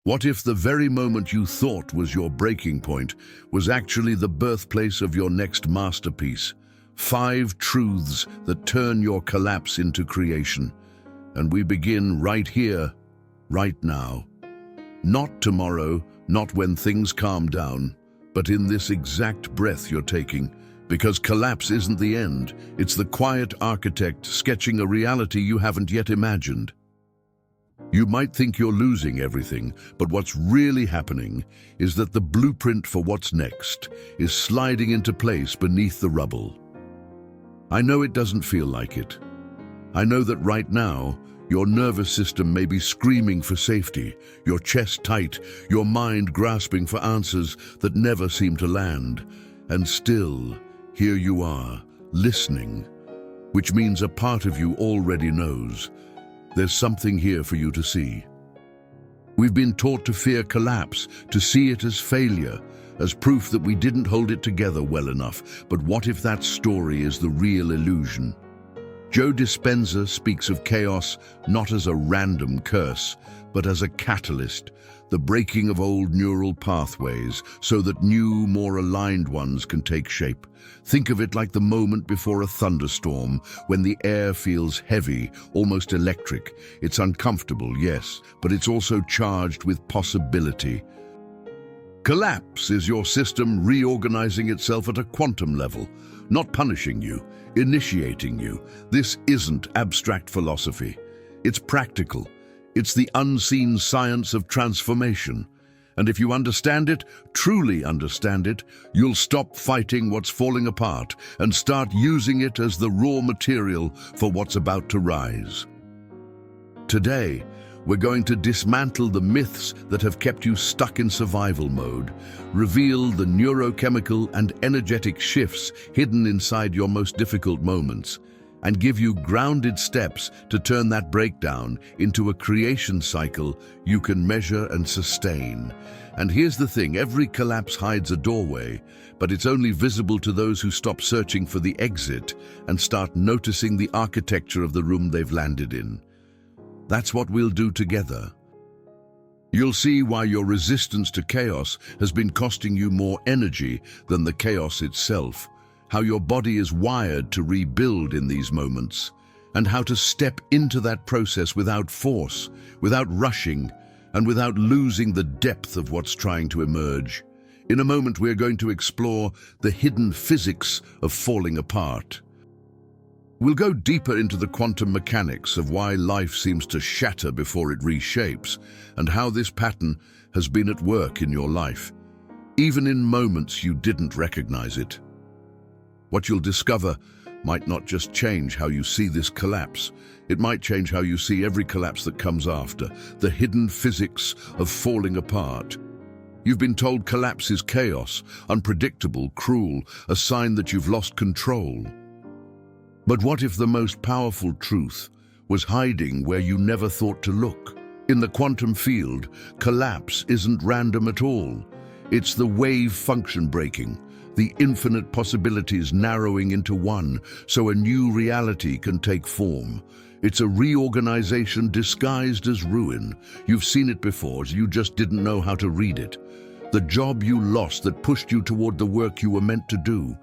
What if the very moment you thought was your breaking point was actually the birthplace of your next masterpiece? 5 truths that turn your collapse into creation. And we begin right here, right now. Not tomorrow, not when things calm down, but in this exact breath you're taking. Because collapse isn't the end, it's the quiet architect sketching a reality you haven't yet imagined. You might think you're losing everything, but what's really happening is that the blueprint for what's next is sliding into place beneath the rubble. I know it doesn't feel like it. I know that right now, your nervous system may be screaming for safety, your chest tight, your mind grasping for answers that never seem to land. And still, here you are, listening, which means a part of you already knows. There's something here for you to see. We've been taught to fear collapse, to see it as failure, as proof that we didn't hold it together well enough. But what if that story is the real illusion? Joe Dispenza speaks of chaos not as a random curse, but as a catalyst, the breaking of old neural pathways so that new, more aligned ones can take shape. Think of it like the moment before a thunderstorm, when the air feels heavy, almost electric. It's uncomfortable, yes, but it's also charged with possibility. Collapse is your system reorganizing itself at a quantum level, not punishing you, initiating you. This isn't abstract philosophy. It's practical. It's the unseen science of transformation. And if you understand it, truly understand it, you'll stop fighting what's falling apart and start using it as the raw material for what's about to rise. Today, we're going to dismantle the myths that have kept you stuck in survival mode, reveal the neurochemical and energetic shifts hidden inside your most difficult moments, and give you grounded steps to turn that breakdown into a creation cycle you can measure and sustain. And here's the thing, every collapse hides a doorway, but it's only visible to those who stop searching for the exit and start noticing the architecture of the room they've landed in. That's what we'll do together. You'll see why your resistance to chaos has been costing you more energy than the chaos itself, how your body is wired to rebuild in these moments, and how to step into that process without force, without rushing, and without losing the depth of what's trying to emerge. In a moment, we're going to explore the hidden physics of falling apart. We'll go deeper into the quantum mechanics of why life seems to shatter before it reshapes, and how this pattern has been at work in your life, even in moments you didn't recognize it. What you'll discover might not just change how you see this collapse, it might change how you see every collapse that comes after, the hidden physics of falling apart. You've been told collapse is chaos, unpredictable, cruel, a sign that you've lost control. But what if the most powerful truth was hiding where you never thought to look? In the quantum field, collapse isn't random at all. It's the wave function breaking, the infinite possibilities narrowing into one so a new reality can take form. It's a reorganization disguised as ruin. You've seen it before, you just didn't know how to read it. The job you lost that pushed you toward the work you were meant to do.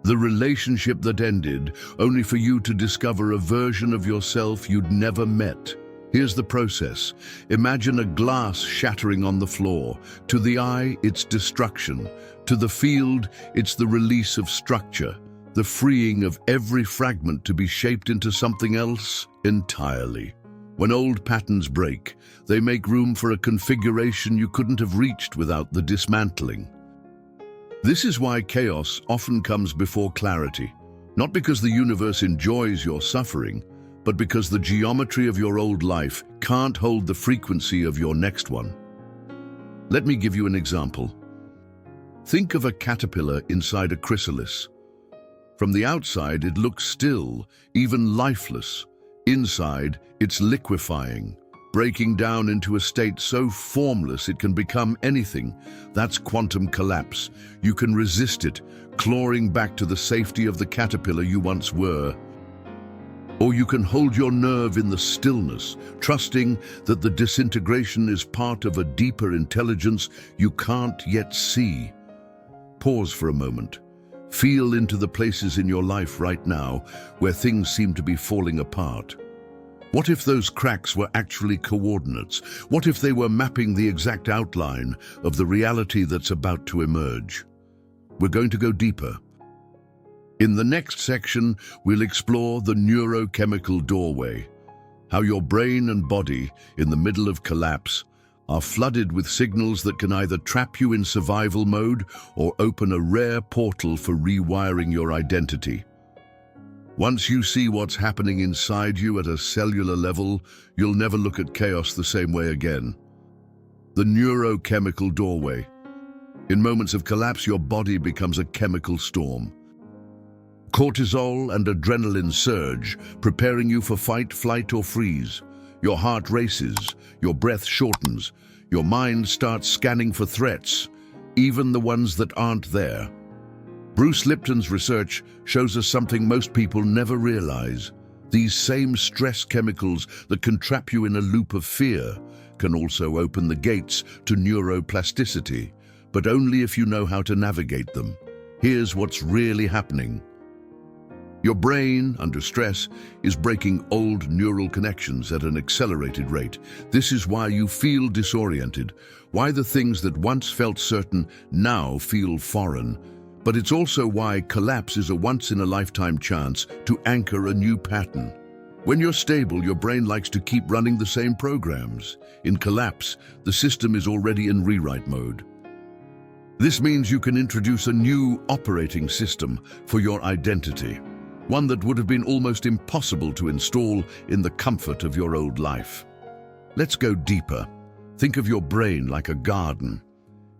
The relationship that ended, only for you to discover a version of yourself you'd never met. Here's the process. Imagine a glass shattering on the floor. To the eye, it's destruction. To the field, it's the release of structure, the freeing of every fragment to be shaped into something else entirely. When old patterns break, they make room for a configuration you couldn't have reached without the dismantling. This is why chaos often comes before clarity, not because the universe enjoys your suffering, but because the geometry of your old life can't hold the frequency of your next one. Let me give you an example. Think of a caterpillar inside a chrysalis. From the outside, it looks still, even lifeless. Inside, it's liquefying, breaking down into a state so formless it can become anything. That's quantum collapse. You can resist it, clawing back to the safety of the caterpillar you once were. Or you can hold your nerve in the stillness, trusting that the disintegration is part of a deeper intelligence you can't yet see. Pause for a moment. Feel into the places in your life right now where things seem to be falling apart. What if those cracks were actually coordinates? What if they were mapping the exact outline of the reality that's about to emerge? We're going to go deeper. In the next section, we'll explore the neurochemical doorway, how your brain and body, in the middle of collapse, are flooded with signals that can either trap you in survival mode or open a rare portal for rewiring your identity. Once you see what's happening inside you at a cellular level, you'll never look at chaos the same way again. The neurochemical doorway. In moments of collapse, your body becomes a chemical storm. Cortisol and adrenaline surge, preparing you for fight, flight, or freeze. Your heart races, your breath shortens, your mind starts scanning for threats, even the ones that aren't there. Bruce Lipton's research shows us something most people never realize. These same stress chemicals that can trap you in a loop of fear can also open the gates to neuroplasticity, but only if you know how to navigate them. Here's what's really happening. Your brain, under stress, is breaking old neural connections at an accelerated rate. This is why you feel disoriented, why the things that once felt certain now feel foreign. But it's also why collapse is a once-in-a-lifetime chance to anchor a new pattern. When you're stable, your brain likes to keep running the same programs. In collapse, the system is already in rewrite mode. This means you can introduce a new operating system for your identity. One that would have been almost impossible to install in the comfort of your old life. Let's go deeper. Think of your brain like a garden.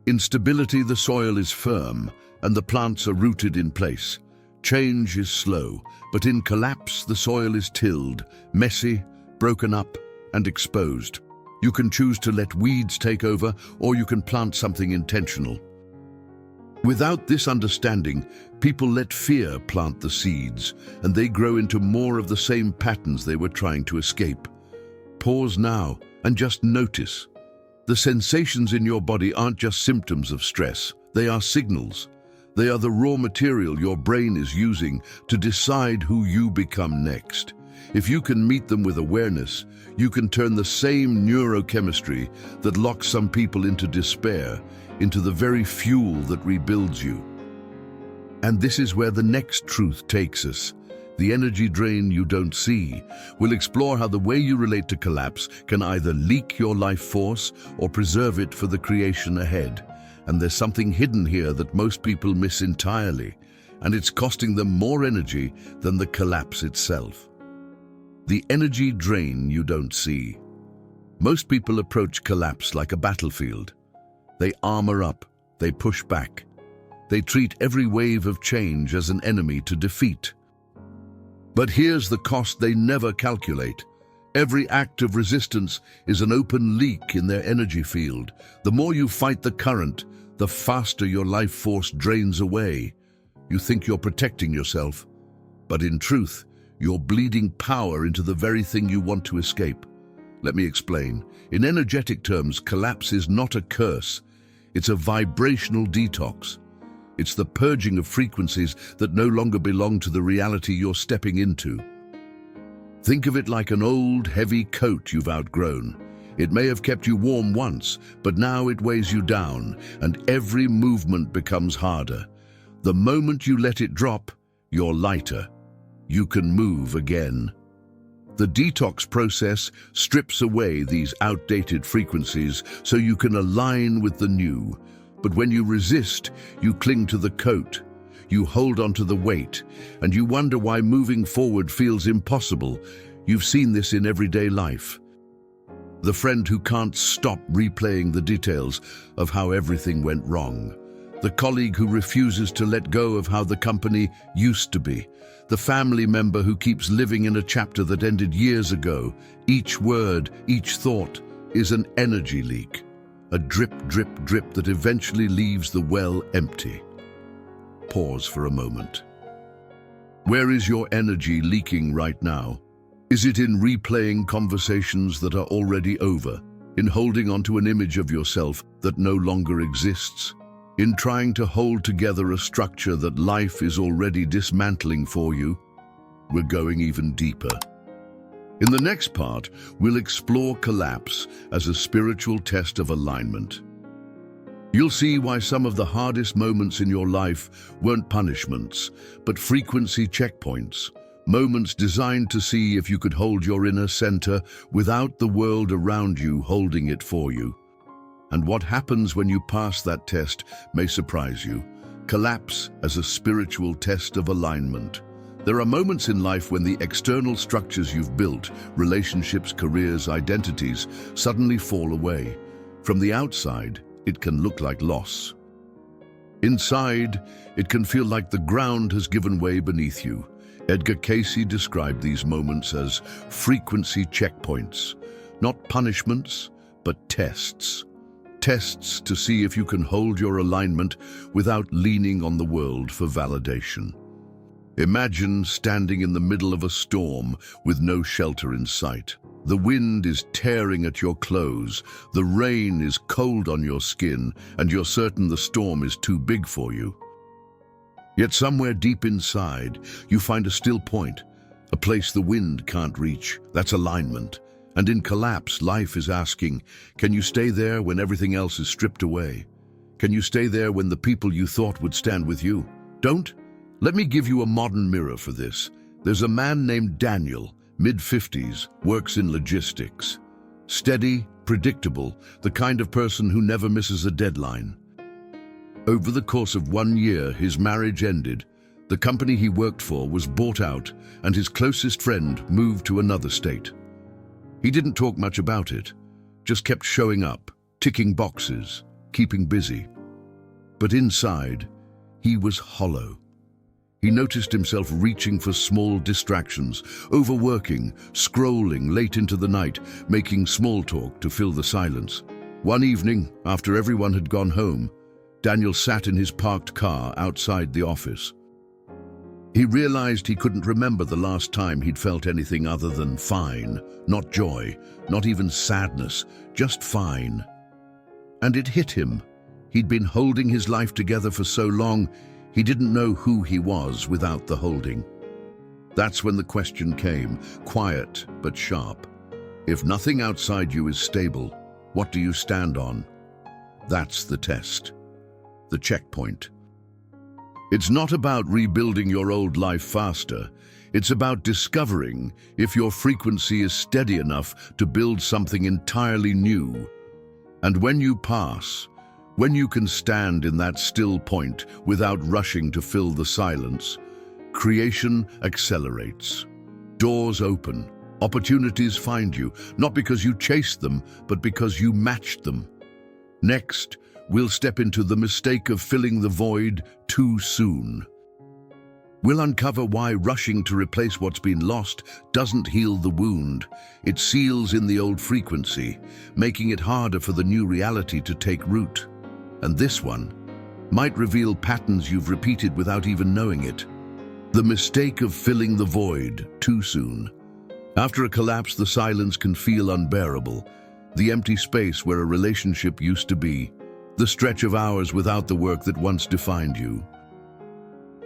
In stability, the soil is firm and the plants are rooted in place. Change is slow, but in collapse, the soil is tilled, messy, broken up, and exposed. You can choose to let weeds take over, or you can plant something intentional. Without this understanding, people let fear plant the seeds, and they grow into more of the same patterns they were trying to escape. Pause now and just notice. The sensations in your body aren't just symptoms of stress, they are signals. They are the raw material your brain is using to decide who you become next. If you can meet them with awareness, you can turn the same neurochemistry that locks some people into despair into the very fuel that rebuilds you. And this is where the next truth takes us. The energy drain you don't see. We'll explore how the way you relate to collapse can either leak your life force or preserve it for the creation ahead. And there's something hidden here that most people miss entirely, and it's costing them more energy than the collapse itself. The energy drain you don't see. Most people approach collapse like a battlefield. They armor up, they push back. They treat every wave of change as an enemy to defeat. But here's the cost they never calculate. Every act of resistance is an open leak in their energy field. The more you fight the current, the faster your life force drains away. You think you're protecting yourself, but in truth, you're bleeding power into the very thing you want to escape. Let me explain. In energetic terms, collapse is not a curse. It's a vibrational detox. It's the purging of frequencies that no longer belong to the reality you're stepping into. Think of it like an old, heavy coat you've outgrown. It may have kept you warm once, but now it weighs you down, and every movement becomes harder. The moment you let it drop, you're lighter. You can move again. The detox process strips away these outdated frequencies so you can align with the new. But when you resist, you cling to the coat. You hold onto the weight, and you wonder why moving forward feels impossible. You've seen this in everyday life. The friend who can't stop replaying the details of how everything went wrong. The colleague who refuses to let go of how the company used to be. The family member who keeps living in a chapter that ended years ago. Each word, each thought is an energy leak. A drip, drip, drip that eventually leaves the well empty. Pause for a moment. Where is your energy leaking right now? Is it in replaying conversations that are already over? In holding onto an image of yourself that no longer exists? In trying to hold together a structure that life is already dismantling for you? We're going even deeper. In the next part, we'll explore collapse as a spiritual test of alignment. You'll see why some of the hardest moments in your life weren't punishments, but frequency checkpoints. Moments designed to see if you could hold your inner center without the world around you holding it for you. And what happens when you pass that test may surprise you. Collapse as a spiritual test of alignment. There are moments in life when the external structures you've built, relationships, careers, identities, suddenly fall away. From the outside, it can look like loss. Inside, it can feel like the ground has given way beneath you. Edgar Cayce described these moments as frequency checkpoints, not punishments, but tests. Tests to see if you can hold your alignment without leaning on the world for validation. Imagine standing in the middle of a storm with no shelter in sight. The wind is tearing at your clothes, the rain is cold on your skin, and you're certain the storm is too big for you. Yet somewhere deep inside, you find a still point, a place the wind can't reach. That's alignment. And in collapse, life is asking, can you stay there when everything else is stripped away? Can you stay there when the people you thought would stand with you don't? Let me give you a modern mirror for this. There's a man named Daniel, mid-50s, works in logistics. Steady, predictable, the kind of person who never misses a deadline. Over the course of 1 year, his marriage ended. The company he worked for was bought out, and his closest friend moved to another state. He didn't talk much about it, just kept showing up, ticking boxes, keeping busy. But inside, he was hollow. He noticed himself reaching for small distractions, overworking, scrolling late into the night, making small talk to fill the silence. One evening, after everyone had gone home, Daniel sat in his parked car outside the office. He realized he couldn't remember the last time he'd felt anything other than fine, not joy, not even sadness, just fine. And it hit him. He'd been holding his life together for so long, he didn't know who he was without the holding. That's when the question came, quiet but sharp. If nothing outside you is stable, what do you stand on? That's the test, the checkpoint. It's not about rebuilding your old life faster. It's about discovering if your frequency is steady enough to build something entirely new. And when you pass, when you can stand in that still point without rushing to fill the silence, creation accelerates. Doors open, opportunities find you, not because you chased them, but because you matched them. Next, we'll step into the mistake of filling the void too soon. We'll uncover why rushing to replace what's been lost doesn't heal the wound. It seals in the old frequency, making it harder for the new reality to take root. And this one might reveal patterns you've repeated without even knowing it. The mistake of filling the void too soon. After a collapse, the silence can feel unbearable. The empty space where a relationship used to be. The stretch of hours without the work that once defined you.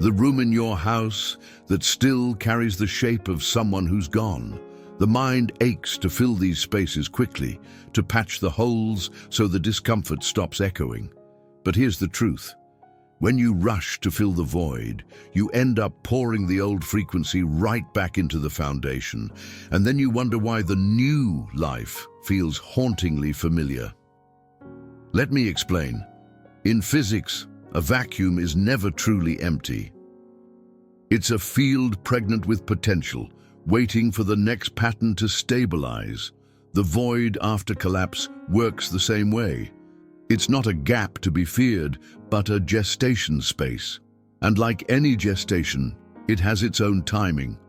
The room in your house that still carries the shape of someone who's gone. The mind aches to fill these spaces quickly, to patch the holes so the discomfort stops echoing. But here's the truth. When you rush to fill the void, you end up pouring the old frequency right back into the foundation, and then you wonder why the new life feels hauntingly familiar. Let me explain. In physics, a vacuum is never truly empty. It's a field pregnant with potential, waiting for the next pattern to stabilize. The void after collapse works the same way. It's not a gap to be feared, but a gestation space. And like any gestation, it has its own timing.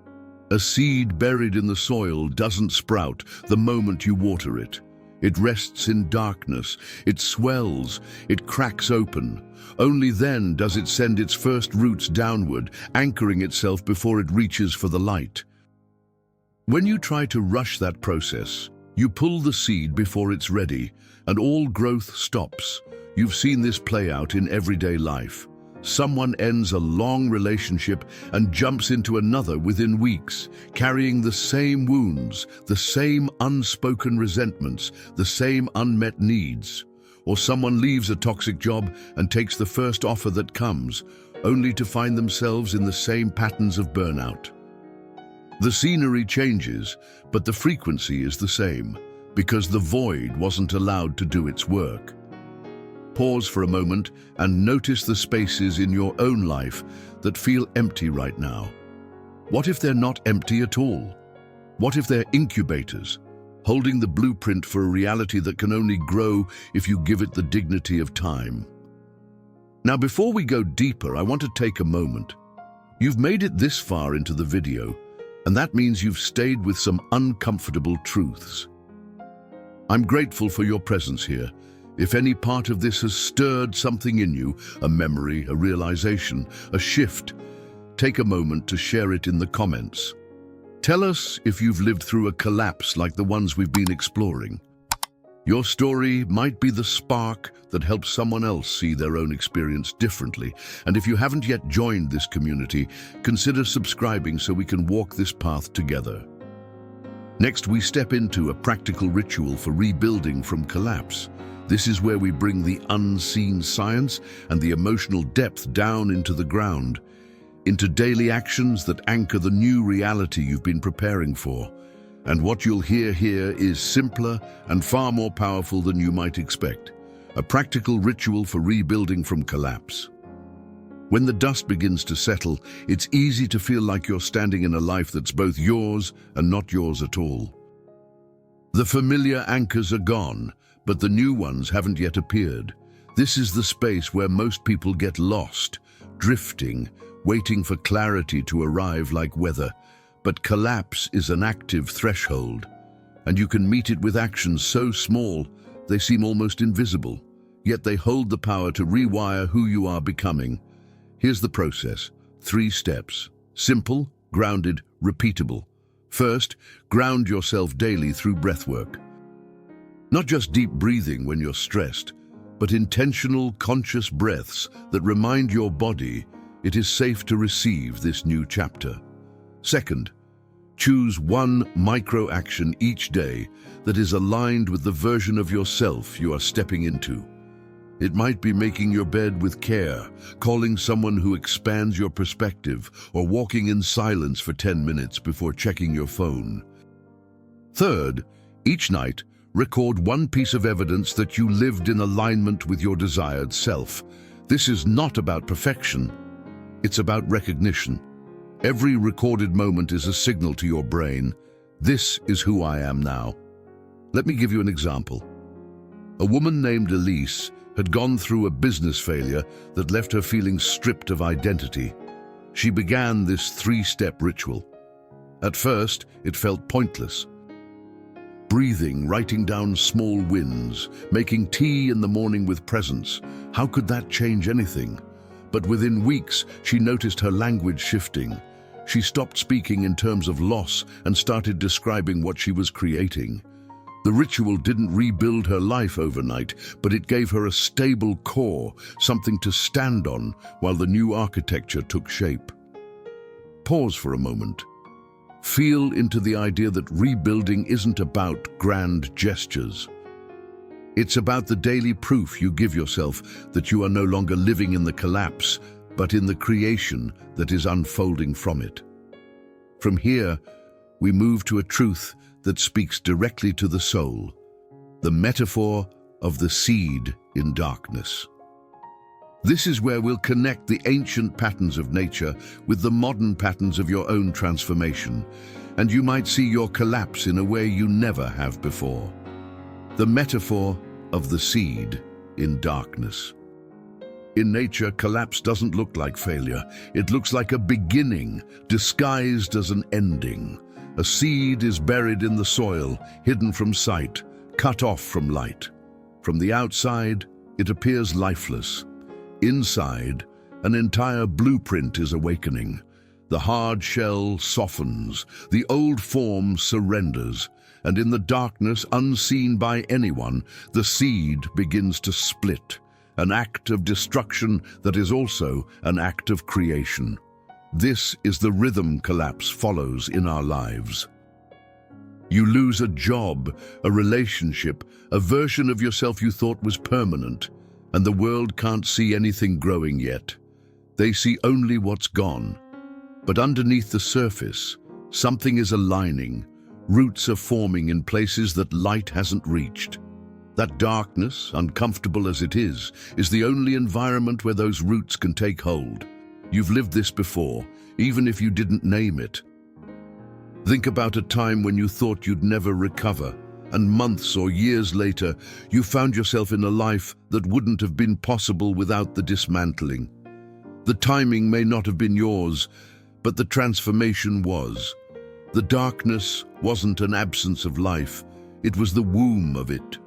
A seed buried in the soil doesn't sprout the moment you water it. It rests in darkness, it swells, it cracks open. Only then does it send its first roots downward, anchoring itself before it reaches for the light. When you try to rush that process, you pull the seed before it's ready, and all growth stops. You've seen this play out in everyday life. Someone ends a long relationship and jumps into another within weeks, carrying the same wounds, the same unspoken resentments, the same unmet needs. Or someone leaves a toxic job and takes the first offer that comes, only to find themselves in the same patterns of burnout. The scenery changes, but the frequency is the same, because the void wasn't allowed to do its work. Pause for a moment and notice the spaces in your own life that feel empty right now. What if they're not empty at all? What if they're incubators, holding the blueprint for a reality that can only grow if you give it the dignity of time? Now, before we go deeper, I want to take a moment. You've made it this far into the video, and that means you've stayed with some uncomfortable truths. I'm grateful for your presence here. If any part of this has stirred something in you, a memory, a realization, a shift, take a moment to share it in the comments. Tell us if you've lived through a collapse like the ones we've been exploring. Your story might be the spark that helps someone else see their own experience differently. And if you haven't yet joined this community, consider subscribing so we can walk this path together. Next, we step into a practical ritual for rebuilding from collapse. This is where we bring the unseen science and the emotional depth down into the ground, into daily actions that anchor the new reality you've been preparing for. And what you'll hear here is simpler and far more powerful than you might expect. A practical ritual for rebuilding from collapse. When the dust begins to settle, it's easy to feel like you're standing in a life that's both yours and not yours at all. The familiar anchors are gone, but the new ones haven't yet appeared. This is the space where most people get lost, drifting, waiting for clarity to arrive like weather. But collapse is an active threshold, and you can meet it with actions so small they seem almost invisible, yet they hold the power to rewire who you are becoming. Here's the process. 3 steps. Simple, grounded, repeatable. First, ground yourself daily through breathwork. Not just deep breathing when you're stressed, but intentional, conscious breaths that remind your body it is safe to receive this new chapter. Second, choose one micro-action each day that is aligned with the version of yourself you are stepping into. It might be making your bed with care, calling someone who expands your perspective, or walking in silence for 10 minutes before checking your phone. Third, each night, record one piece of evidence that you lived in alignment with your desired self. This is not about perfection. It's about recognition. Every recorded moment is a signal to your brain. This is who I am now. Let me give you an example. A woman named Elise had gone through a business failure that left her feeling stripped of identity. She began this 3-step ritual. At first, it felt pointless. Breathing, writing down small wins, making tea in the morning with presence. How could that change anything? But within weeks, she noticed her language shifting. She stopped speaking in terms of loss and started describing what she was creating. The ritual didn't rebuild her life overnight, but it gave her a stable core, something to stand on while the new architecture took shape. Pause for a moment. Feel into the idea that rebuilding isn't about grand gestures. It's about the daily proof you give yourself that you are no longer living in the collapse, but in the creation that is unfolding from it. From here, we move to a truth that speaks directly to the soul, the metaphor of the seed in darkness. This is where we'll connect the ancient patterns of nature with the modern patterns of your own transformation, and you might see your collapse in a way you never have before. The metaphor of the seed in darkness. In nature, collapse doesn't look like failure. It looks like a beginning, disguised as an ending. A seed is buried in the soil, hidden from sight, cut off from light. From the outside, it appears lifeless. Inside, an entire blueprint is awakening. The hard shell softens, the old form surrenders, and in the darkness, unseen by anyone, the seed begins to split, an act of destruction that is also an act of creation. This is the rhythm collapse follows in our lives. You lose a job, a relationship, a version of yourself you thought was permanent, and the world can't see anything growing yet. They see only what's gone. But underneath the surface, something is aligning. Roots are forming in places that light hasn't reached. That darkness, uncomfortable as it is the only environment where those roots can take hold. You've lived this before, even if you didn't name it. Think about a time when you thought you'd never recover, and months or years later, you found yourself in a life that wouldn't have been possible without the dismantling. The timing may not have been yours, but the transformation was. The darkness wasn't an absence of life, it was the womb of it.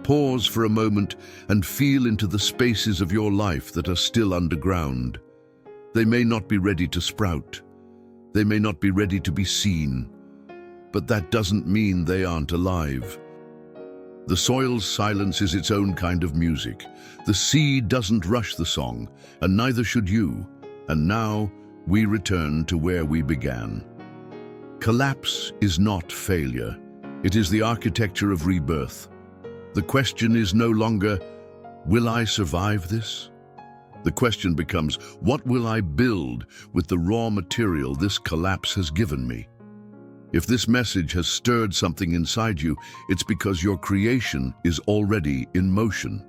Pause for a moment and feel into the spaces of your life that are still underground. They may not be ready to sprout. They may not be ready to be seen. But that doesn't mean they aren't alive. The soil's silence is its own kind of music. The seed doesn't rush the song, and neither should you. And now we return to where we began. Collapse is not failure. It is the architecture of rebirth. The question is no longer, will I survive this? The question becomes, what will I build with the raw material this collapse has given me? If this message has stirred something inside you, it's because your creation is already in motion.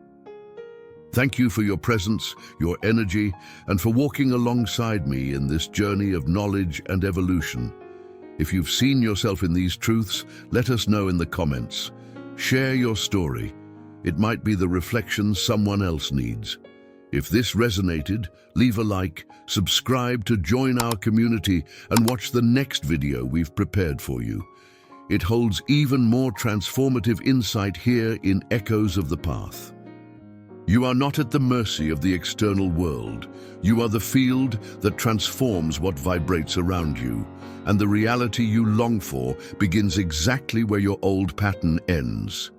Thank you for your presence, your energy, and for walking alongside me in this journey of knowledge and evolution. If you've seen yourself in these truths, let us know in the comments. Share your story. It might be the reflection someone else needs. If this resonated, leave a like, subscribe to join our community, and watch the next video we've prepared for you. It holds even more transformative insight here in Echoes of the Path. You are not at the mercy of the external world. You are the field that transforms what vibrates around you, and the reality you long for begins exactly where your old pattern ends.